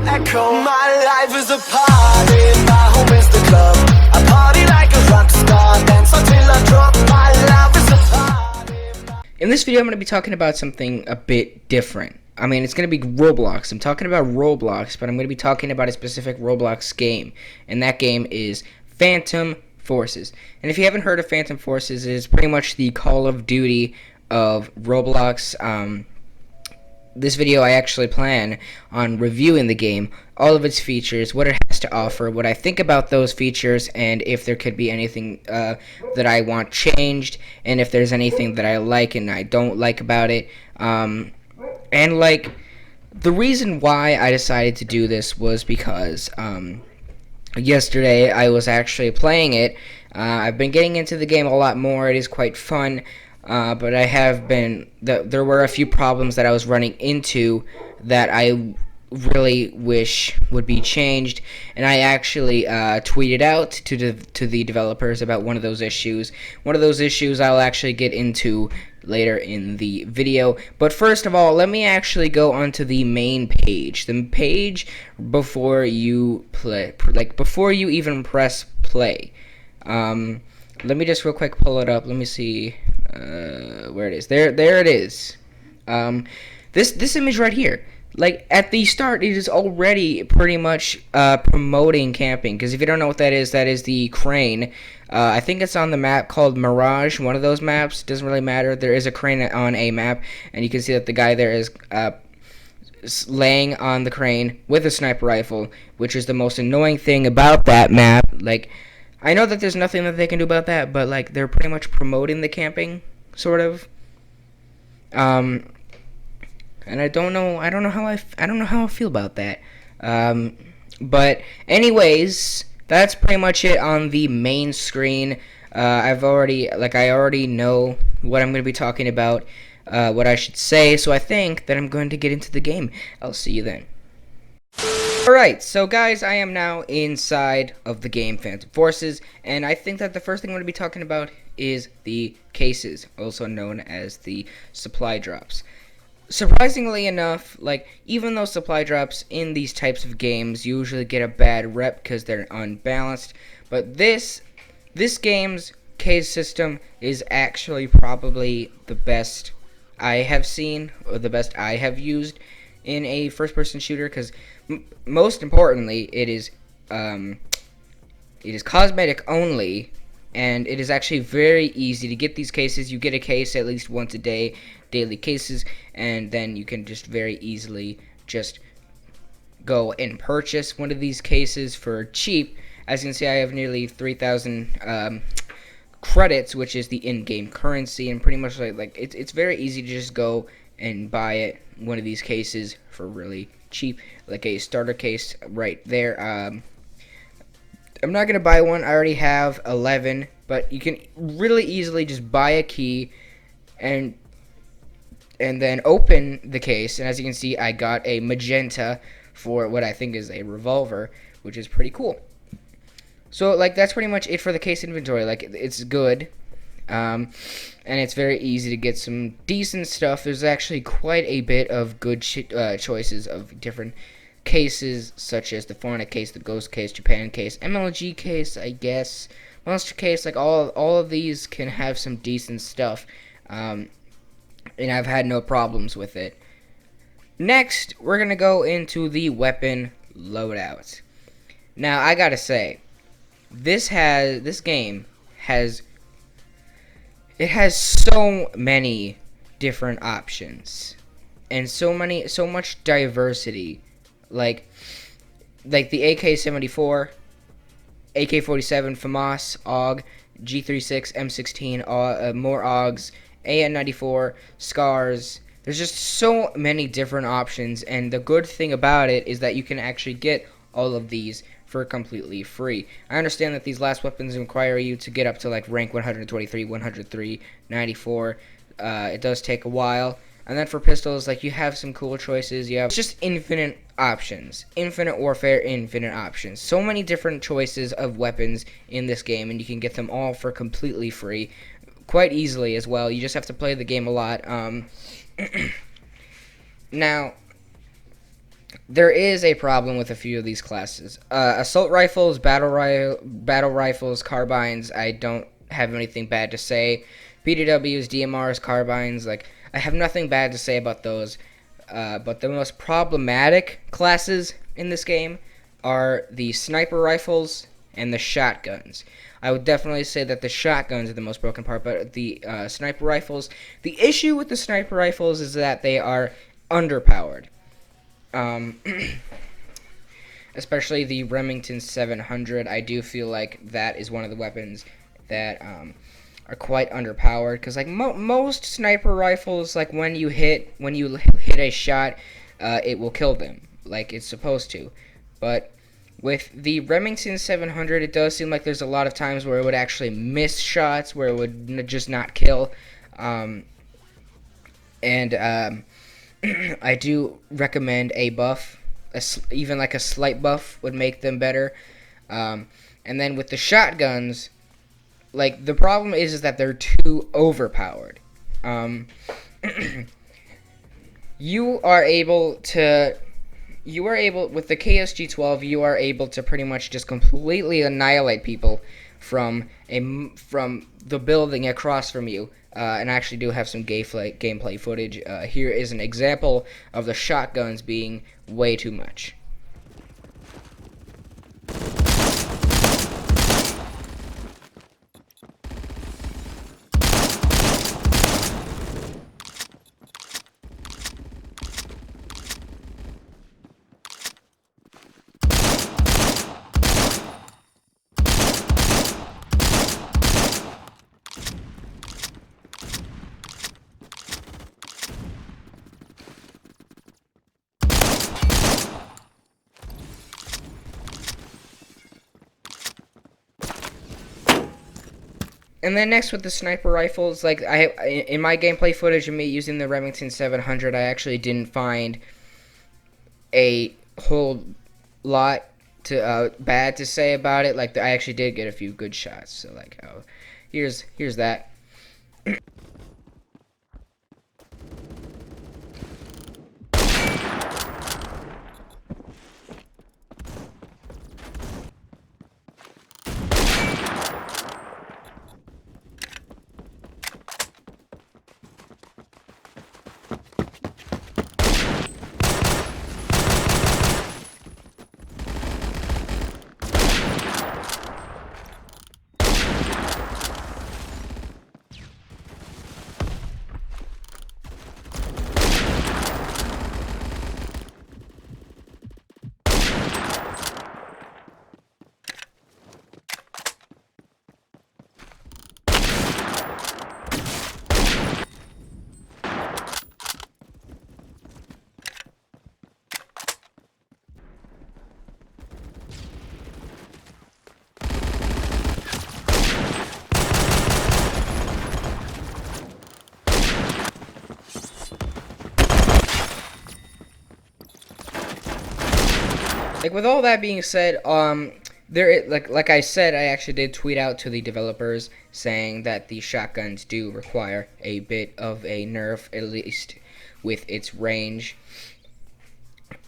echo. My life is a party, my home is the club. I party like a rock star, dance until I drop. My life is a party. In this video, I'm going to be talking about something a bit different. I mean, it's going to be Roblox. I'm talking about Roblox, but I'm going to be talking about a specific Roblox game, and that game is Phantom Forces. And if you haven't heard of Phantom Forces, it is pretty much the Call of Duty of Roblox. This video, I actually plan on reviewing the game, all of its features, what it has to offer, what I think about those features, and if there could be anything that I want changed, and if there's anything that I like and I don't like about it. And, like, the reason why I decided to do this was because yesterday I was actually playing it. I've been getting into the game a lot more. It is quite fun. But I have been, there were a few problems that I was running into that I really wish would be changed, and I actually tweeted out to the developers about one of those issues. One of those issues I'll actually get into later in the video. But first of all, let me actually go onto the main page. The page before you play, like before you even press play. Let me just real quick pull it up. Let me see where it is. There it is. This image right here. Like, at the start, it is already pretty much promoting camping. Because if you don't know what that is the crane. I think it's on the map called Mirage. One of those maps. Doesn't really matter. There is a crane on a map. And you can see that the guy there is laying on the crane with a sniper rifle. Which is the most annoying thing about that map. Like, I know that there's nothing that they can do about that, but like they're pretty much promoting the camping, sort of. And I don't know how I feel about that. But anyways, that's pretty much it on the main screen. I already know what I'm going to be talking about, what I should say, so I think that I'm going to get into the game. I'll see you then. Alright, so guys, I am now inside of the game Phantom Forces, and I think that the first thing I'm going to be talking about is the cases, also known as the supply drops. Surprisingly enough, like, even though supply drops in these types of games usually get a bad rep because they're unbalanced, but this game's case system is actually probably the best I have seen, or the best I have used in a first-person shooter, because most importantly, it is cosmetic only, and it is actually very easy to get these cases. You get a case at least once a day, daily cases, and then you can just very easily just go and purchase one of these cases for cheap. As you can see, I have nearly 3,000 credits, which is the in-game currency, and pretty much like it's very easy to just go and buy one of these cases for really cheap, like a starter case right there. I'm not gonna buy one. I already have 11, but you can really easily just buy a key and then open the case, and as you can see, I got a magenta for what I think is a revolver, which is pretty cool. So like that's pretty much it for the case inventory. Like, it's good. And it's very easy to get some decent stuff. There's actually quite a bit of good choices of different cases, such as the Fortnite case, the Ghost case, Japan case, MLG case, I guess, Monster case. Like all of these can have some decent stuff, and I've had no problems with it. Next, we're gonna go into the weapon loadout. Now, I gotta say, this game has so many different options and so much diversity, like the AK-74, AK-47, FAMAS, AUG, G36, M16, more AUGs, AN-94, SCARs. There's just so many different options, and the good thing about it is that you can actually get all of these for completely free. I understand that these last weapons require you to get up to like rank 123, 103, 94. It does take a while. And then for pistols, like, you have some cool choices. You have just infinite options. Infinite warfare, infinite options. So many different choices of weapons in this game, and you can get them all for completely free. Quite easily as well. You just have to play the game a lot. Now, there is a problem with a few of these classes. Assault rifles, battle rifles, carbines. I don't have anything bad to say. PDWs, DMRs, carbines. Like, I have nothing bad to say about those. But the most problematic classes in this game are the sniper rifles and the shotguns. I would definitely say that the shotguns are the most broken part, but the sniper rifles. The issue with the sniper rifles is that they are underpowered. Especially the Remington 700. I do feel like that is one of the weapons that are quite underpowered, because like most sniper rifles, like when you hit a shot, it will kill them like it's supposed to. But with the Remington 700, it does seem like there's a lot of times where it would actually miss shots, where it would just not kill. I do recommend a buff. Even like a slight buff would make them better. And then with the shotguns, like the problem is that they're too overpowered. You are able with the KSG-12. You are able to pretty much just completely annihilate people from the building across from you. And I actually do have some gameplay footage. Here is an example of the shotguns being way too much. And then next with the sniper rifles, like in my gameplay footage of me using the Remington 700, I actually didn't find a whole lot to bad to say about it. Like I actually did get a few good shots. So like, here's that. Like with all that being said, like I said, I actually did tweet out to the developers saying that the shotguns do require a bit of a nerf, at least with its range,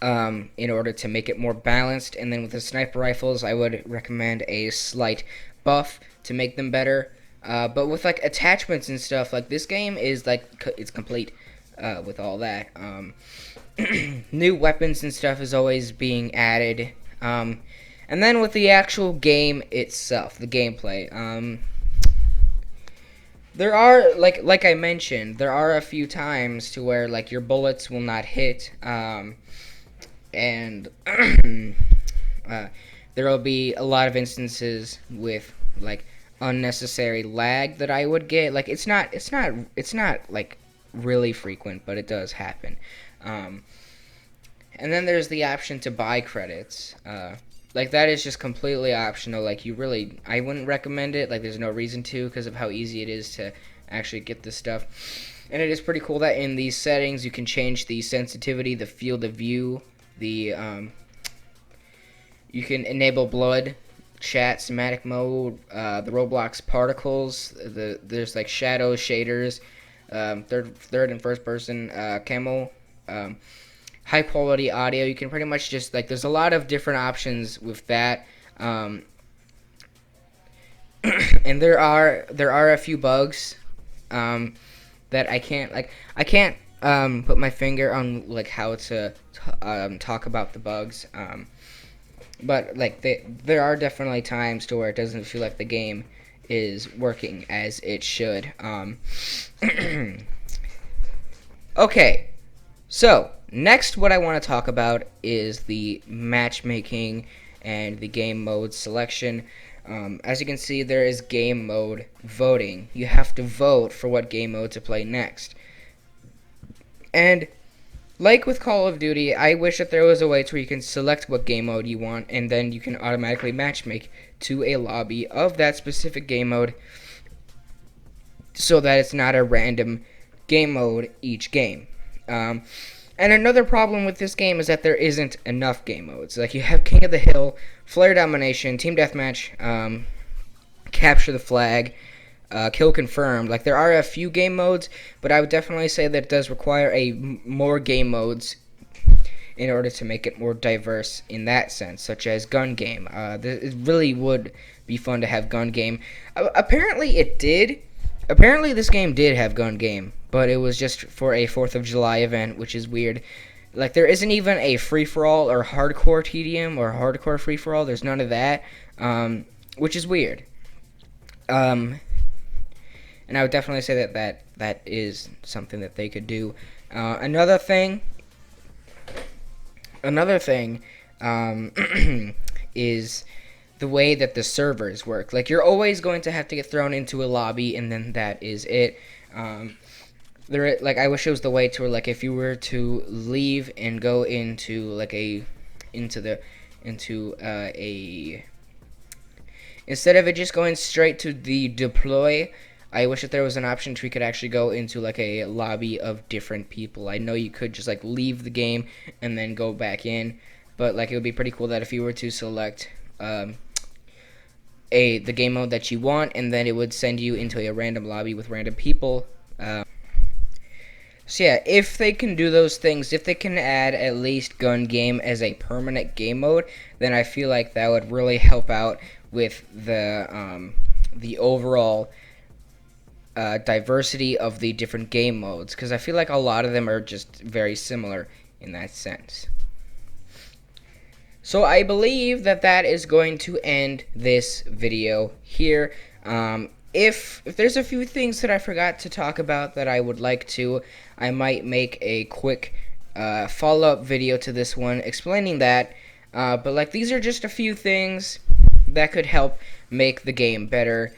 in order to make it more balanced. And then with the sniper rifles, I would recommend a slight buff to make them better. But with like attachments and stuff, like this game is like it's complete with all that. New weapons and stuff is always being added. And then with the actual game itself, the gameplay, there are like I mentioned, there are a few times to where like your bullets will not hit, and there will be a lot of instances with like unnecessary lag that I would get. Like it's not like really frequent, but it does happen. And then there's the option to buy credits. Like that is just completely optional. Like I wouldn't recommend it. Like there's no reason to, because of how easy it is to actually get this stuff. And it is pretty cool that in these settings you can change the sensitivity, the field of view, you can enable blood, chat, cinematic mode, the Roblox particles. There's like shadows, shaders, third and first person camo. high quality audio. You can pretty much just like there's a lot of different options with that. And there are a few bugs that I can't put my finger on like how to talk about the bugs. But like there are definitely times to where it doesn't feel like the game is working as it should. Okay, so next what I want to talk about is the matchmaking and the game mode selection. As you can see, there is game mode voting. You have to vote for what game mode to play next. And like with Call of Duty, I wish that there was a way to where you can select what game mode you want, and then you can automatically matchmake to a lobby of that specific game mode, so that it's not a random game mode each game. And another problem with this game is that there isn't enough game modes. Like, you have King of the Hill, Flare Domination, Team Deathmatch, Capture the Flag, Kill Confirmed. Like, there are a few game modes, but I would definitely say that it does require more game modes in order to make it more diverse in that sense, such as Gun Game. It really would be fun to have Gun Game. Apparently it did. Apparently this game did have Gun Game, but it was just for a 4th of July event, which is weird. Like, there isn't even a free-for-all or hardcore TDM or hardcore free-for-all. There's none of that, which is weird. And I would definitely say that is something that they could do. Another thing is the way that the servers work. Like, you're always going to have to get thrown into a lobby, and then that is it. Like, I wish it was the way to where, like, if you were to leave and go into like instead of it just going straight to the deploy, I wish that there was an option to we could actually go into like a lobby of different people. I know you could just like leave the game and then go back in, but like it would be pretty cool that if you were to select the game mode that you want, and then it would send you into a random lobby with random people. So yeah, if they can do those things, if they can add at least Gun Game as a permanent game mode, then I feel like that would really help out with the overall diversity of the different game modes, because I feel like a lot of them are just very similar in that sense. So I believe that is going to end this video here. If there's a few things that I forgot to talk about that I would like to, I might make a quick follow-up video to this one explaining that. But like, these are just a few things that could help make the game better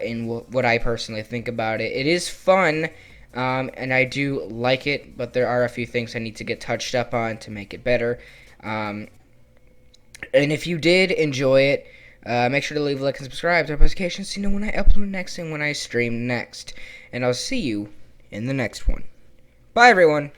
in what I personally think about it. It is fun, and I do like it, but there are a few things I need to get touched up on to make it better. And if you did enjoy it, make sure to leave a like and subscribe to our notifications so you know when I upload next and when I stream next. And I'll see you in the next one. Bye, everyone.